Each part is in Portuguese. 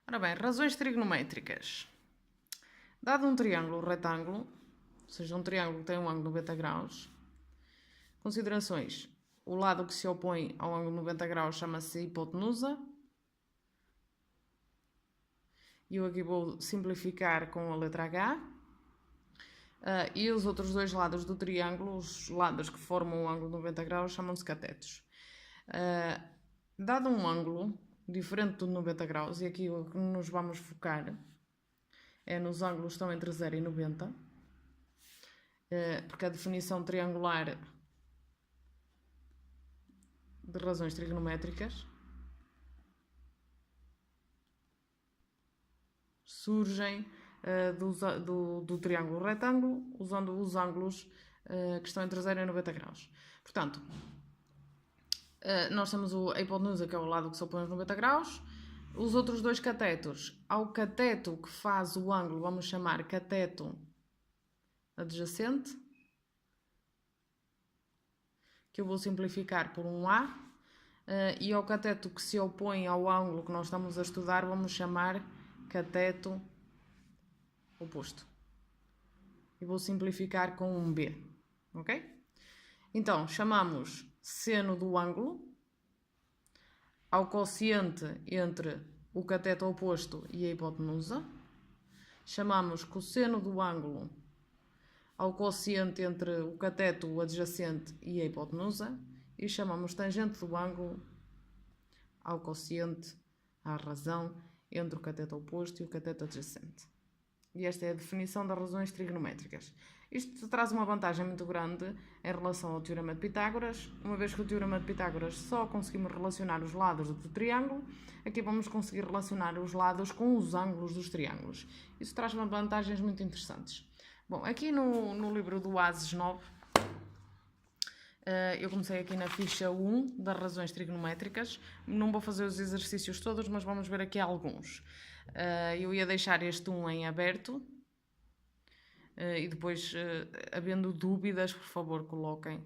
Ora bem, razões trigonométricas. Dado um triângulo retângulo, ou seja, um triângulo que tem um ângulo de 90 graus, considerações. O lado que se opõe ao ângulo de 90 graus chama-se hipotenusa. E eu aqui vou simplificar com a letra H. E os outros dois lados do triângulo, os lados que formam o ângulo de 90 graus, chamam-se catetos. Dado um ângulo diferente do 90 graus, e aqui o que nos vamos focar é nos ângulos que estão entre 0 e 90, porque a definição triangular de razões trigonométricas surgem do triângulo retângulo, usando os ângulos que estão entre 0 e 90 graus. Portanto, nós temos a hipotenusa, que é o lado que se opõe aos 90 graus. Os outros dois catetos, ao cateto que faz o ângulo, vamos chamar cateto adjacente, que eu vou simplificar por um A, e ao cateto que se opõe ao ângulo que nós estamos a estudar, vamos chamar cateto oposto. E vou simplificar com um B, ok? Então, chamamos seno do ângulo ao quociente entre o cateto oposto e a hipotenusa. Chamamos cosseno do ângulo ao quociente entre o cateto adjacente e a hipotenusa. E chamamos tangente do ângulo ao quociente, à razão, entre o cateto oposto e o cateto adjacente. E esta é a definição das razões trigonométricas. Isto traz uma vantagem muito grande em relação ao Teorema de Pitágoras, uma vez que o Teorema de Pitágoras só conseguimos relacionar os lados do triângulo, aqui vamos conseguir relacionar os lados com os ângulos dos triângulos. Isso traz vantagens muito interessantes. Bom, aqui no livro do ASES 9, eu comecei aqui na ficha 1 das razões trigonométricas. Não vou fazer os exercícios todos, mas vamos ver aqui alguns. Eu ia deixar este 1 em aberto. E depois, havendo dúvidas, por favor, coloquem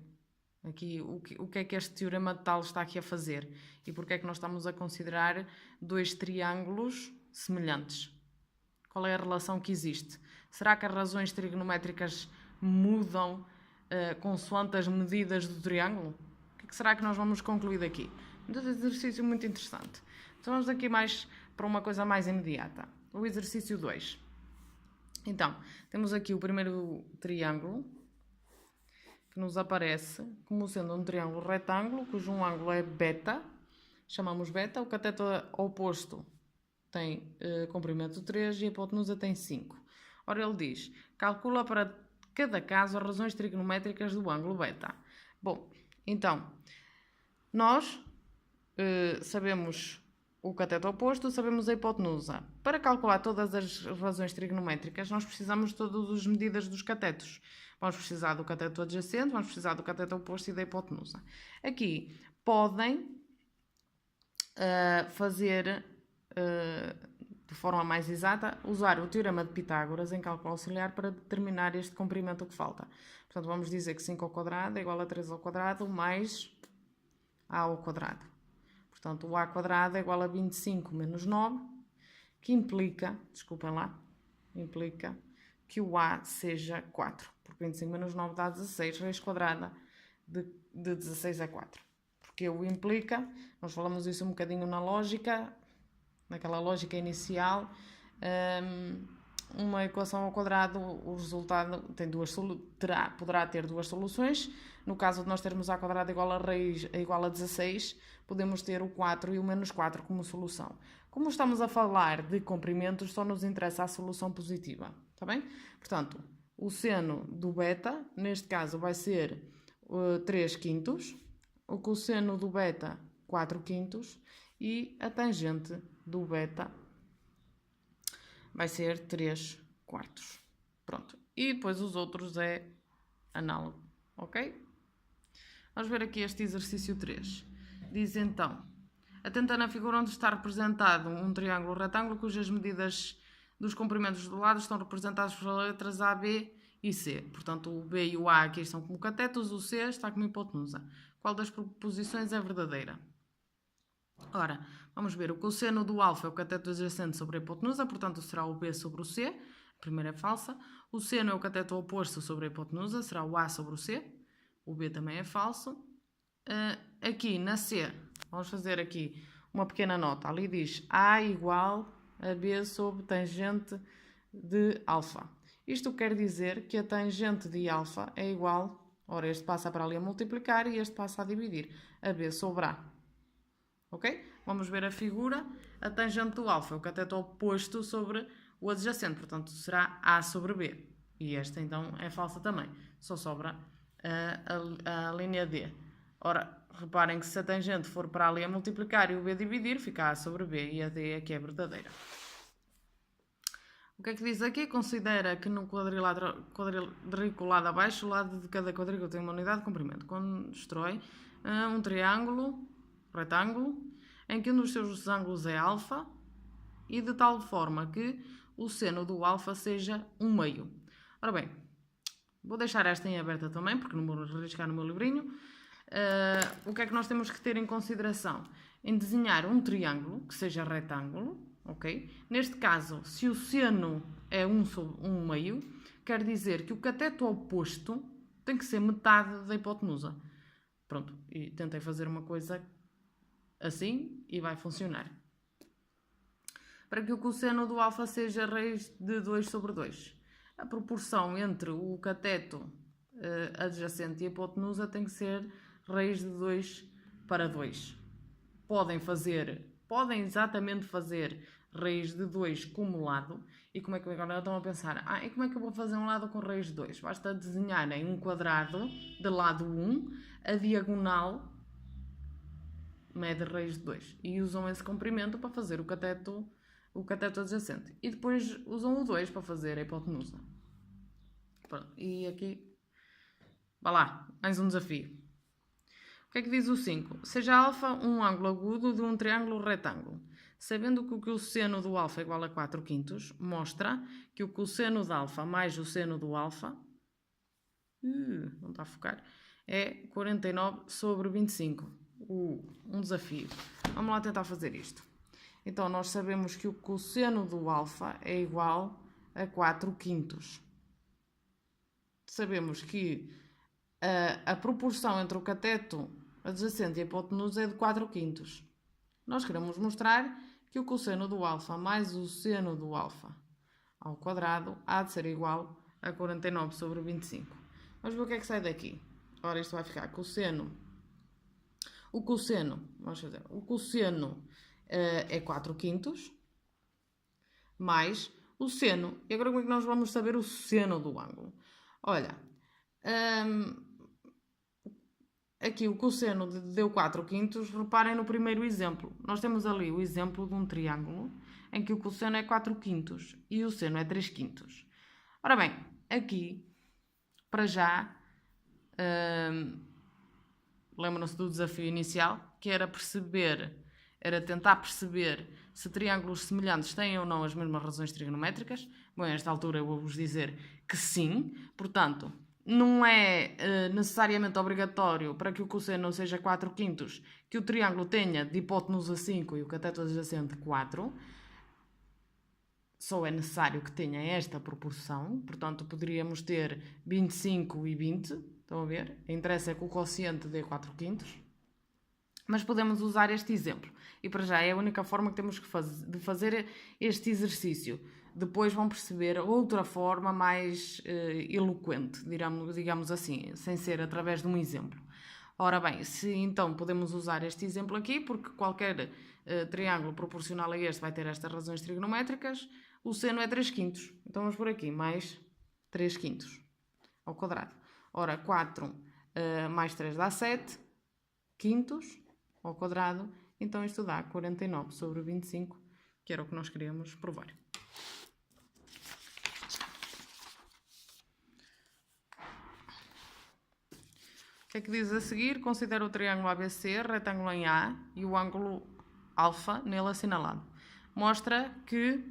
aqui o que é que este teorema de tal está aqui a fazer e porque é que nós estamos a considerar dois triângulos semelhantes. Qual é a relação que existe? Será que as razões trigonométricas mudam consoante as medidas do triângulo? O que será que nós vamos concluir daqui? Um exercício muito interessante. Então vamos aqui mais para uma coisa mais imediata. O exercício 2. Então, temos aqui o primeiro triângulo, que nos aparece como sendo um triângulo retângulo, cujo ângulo é beta, chamamos beta. O cateto oposto tem comprimento 3 e a hipotenusa tem 5. Ora, ele diz, calcula para cada caso as razões trigonométricas do ângulo beta. Bom, então, nós sabemos o cateto oposto, sabemos a hipotenusa. Para calcular todas as razões trigonométricas, nós precisamos de todas as medidas dos catetos. Vamos precisar do cateto adjacente, vamos precisar do cateto oposto e da hipotenusa. Aqui podem fazer de forma mais exata, usar o Teorema de Pitágoras em cálculo auxiliar para determinar este comprimento que falta. Portanto, vamos dizer que 5 ao quadrado é igual a 3 ao quadrado mais A ao quadrado. Portanto, o A quadrado é igual a 25 menos 9, que implica, desculpem lá, implica que o A seja 4. Porque 25 menos 9 dá 16, raiz quadrada de 16 é 4. Porque o implica, nós falamos isso um bocadinho na lógica, naquela lógica inicial, uma equação ao quadrado, o resultado tem poderá ter duas soluções. No caso de nós termos A quadrado igual a raiz igual a 16, podemos ter o 4 e o menos 4 como solução. Como estamos a falar de comprimentos, só nos interessa a solução positiva, está bem? Portanto, o seno do beta, neste caso, vai ser 3 quintos, o cosseno do beta, 4 quintos, e a tangente do beta vai ser 3 quartos. Pronto. E depois os outros é análogo, ok? Vamos ver aqui este exercício 3. Diz então, atenta na figura onde está representado um triângulo retângulo cujas medidas dos comprimentos do lado estão representadas pelas letras A, B e C. Portanto, o B e o A aqui estão como catetos, o C está como hipotenusa. Qual das proposições é verdadeira? Ora, Vamos ver, o cosseno do alfa é o cateto adjacente sobre a hipotenusa, portanto será o B sobre o C, a primeira é falsa. O seno é o cateto oposto sobre a hipotenusa, será o A sobre o C, o B também é falso. Aqui na C, vamos fazer aqui uma pequena nota, ali diz A igual a B sobre tangente de alfa. Isto quer dizer que a tangente de alfa é igual, ora este passa para ali a multiplicar e este passa a dividir, a B sobre A. Ok? Vamos ver a figura, a tangente do alfa é o cateto oposto sobre o adjacente, portanto será A sobre B. E esta então é falsa também, só sobra a linha D. Ora, reparem que se a tangente for para ali a multiplicar e o B dividir, fica A sobre B e a D é que é verdadeira. O que é que diz aqui? Considera que no quadriculado abaixo, o lado de cada quadrícula tem uma unidade de comprimento. Constrói um triângulo, retângulo, em que um dos seus ângulos é alfa e de tal forma que o seno do alfa seja 1/2. Ora bem, vou deixar esta em aberta também, porque não vou arriscar no meu livrinho. O que é que nós temos que ter em consideração? Em desenhar um triângulo que seja retângulo, ok? Neste caso, se o seno é 1/2, quer dizer que o cateto oposto tem que ser metade da hipotenusa. Pronto, e tentei fazer uma coisa assim e vai funcionar. Para que o cosseno do alfa seja raiz de 2 sobre 2. A proporção entre o cateto adjacente e a hipotenusa tem que ser raiz de 2 para 2. Podem exatamente fazer raiz de 2 como lado. E como é que agora estão a pensar? E como é que eu vou fazer um lado com raiz de 2? Basta desenharem um quadrado de lado 1, a diagonal mede raiz de 2. E usam esse comprimento para fazer o cateto adjacente. E depois usam o 2 para fazer a hipotenusa. Pronto. E aqui, vá lá, mais um desafio. O que é que diz o 5? Seja alfa um ângulo agudo de um triângulo retângulo. Sabendo que o cosseno do alfa é igual a 4/5, mostra que o cosseno de alfa mais o seno do alfa, não está a focar, é 49 sobre 25. Um desafio. Vamos lá tentar fazer isto. Então, nós sabemos que o cosseno do alfa é igual a 4/5. Sabemos que a proporção entre o cateto adjacente e a hipotenusa é de 4/5. Nós queremos mostrar que o cosseno do alfa mais o seno do alfa ao quadrado há de ser igual a 49 sobre 25. Vamos ver o que é que sai daqui. Ora, isto vai ficar o cosseno é 4/5 mais o seno. E agora como é que nós vamos saber o seno do ângulo? Olha, aqui o cosseno deu 4/5, reparem no primeiro exemplo. Nós temos ali o exemplo de um triângulo em que o cosseno é 4/5 e o seno é 3/5. Ora bem, aqui, para já, lembram-se do desafio inicial, que era tentar perceber se triângulos semelhantes têm ou não as mesmas razões trigonométricas. Bom, a esta altura eu vou-vos dizer que sim. Portanto, não é necessariamente obrigatório para que o cosseno seja 4/5 que o triângulo tenha de hipotenusa 5 e o cateto adjacente 4. Só é necessário que tenha esta proporção. Portanto, poderíamos ter 25 e 20. Estão a ver? Interessa que o quociente dê 4/5. Mas podemos usar este exemplo. E para já é a única forma que temos de fazer este exercício. Depois vão perceber outra forma mais eloquente, digamos assim, sem ser através de um exemplo. Ora bem, se então podemos usar este exemplo aqui, porque qualquer triângulo proporcional a este vai ter estas razões trigonométricas, o seno é 3/5. Então vamos por aqui, mais 3/5 ao quadrado. Ora, 4 mais 3 dá 7/5 ao quadrado, então isto dá 49 sobre 25, que era o que nós queríamos provar. O que é que diz a seguir? Considera o triângulo ABC retângulo em A e o ângulo alfa nele assinalado. Mostra que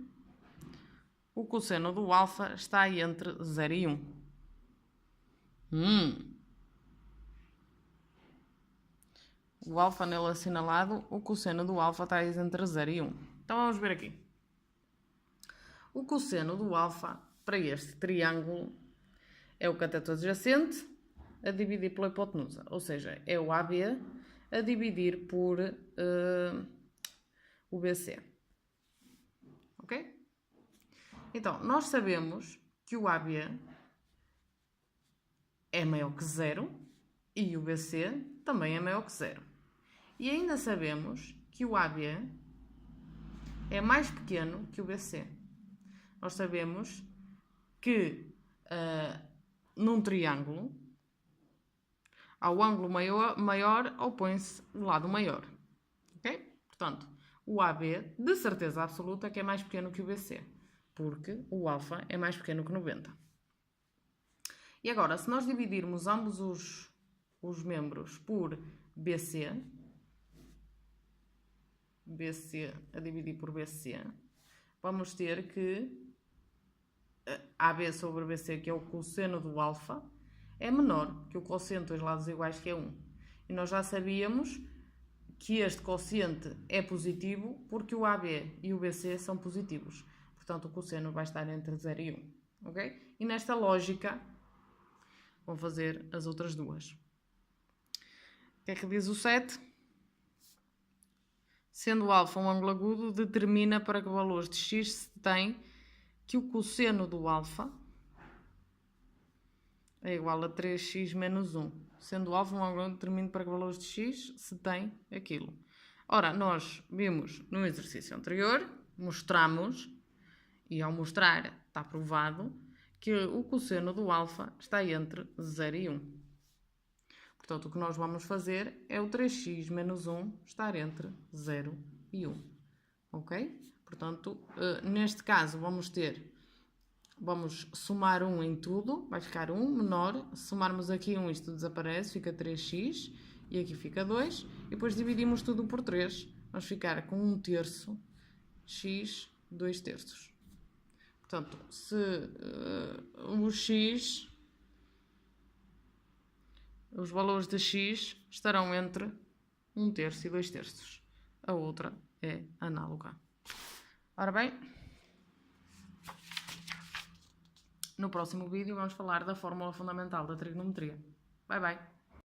o cosseno do alfa está entre 0 e 1. o alfa nele assinalado, o cosseno do alfa está entre 0 e 1. Então vamos ver aqui. O cosseno do alfa para este triângulo é o cateto adjacente a dividir pela hipotenusa, ou seja, é o AB a dividir por o BC. Ok? Então, nós sabemos que o AB é maior que 0 e o BC também é maior que 0. E ainda sabemos que o AB é mais pequeno que o BC. Nós sabemos que num triângulo, ao ângulo maior opõe-se o lado maior. Ok? Portanto, o AB, de certeza absoluta, que é mais pequeno que o BC, porque o alfa é mais pequeno que 90. E agora, se nós dividirmos ambos os membros por BC a dividir por BC, vamos ter que AB sobre BC, que é o cosseno do alfa, é menor que o quociente dos lados iguais, que é 1. E nós já sabíamos que este quociente é positivo porque o AB e o BC são positivos. Portanto, o cosseno vai estar entre 0 e 1. Ok? E nesta lógica, vou fazer as outras duas. O que é que diz o 7? Sendo o alfa um ângulo agudo, determina para que valores de x se tem que o cosseno do alfa é igual a 3x menos 1. Sendo o alfa um ângulo, determina para que valores de x se tem aquilo. Ora, nós vimos no exercício anterior, mostramos, e ao mostrar está provado, que o cosseno do alfa está entre 0 e 1. Portanto, o que nós vamos fazer é o 3x menos 1 estar entre 0 e 1. Ok? Portanto, neste caso vamos somar 1 em tudo, vai ficar 1 menor. Se somarmos aqui 1, isto desaparece, fica 3x, e aqui fica 2. E depois dividimos tudo por 3, vamos ficar com 1 terço, x, 2 terços. Portanto, se o x, os valores de x estarão entre 1 terço e 2 terços. A outra é análoga. Ora bem, no próximo vídeo vamos falar da fórmula fundamental da trigonometria. Bye, bye!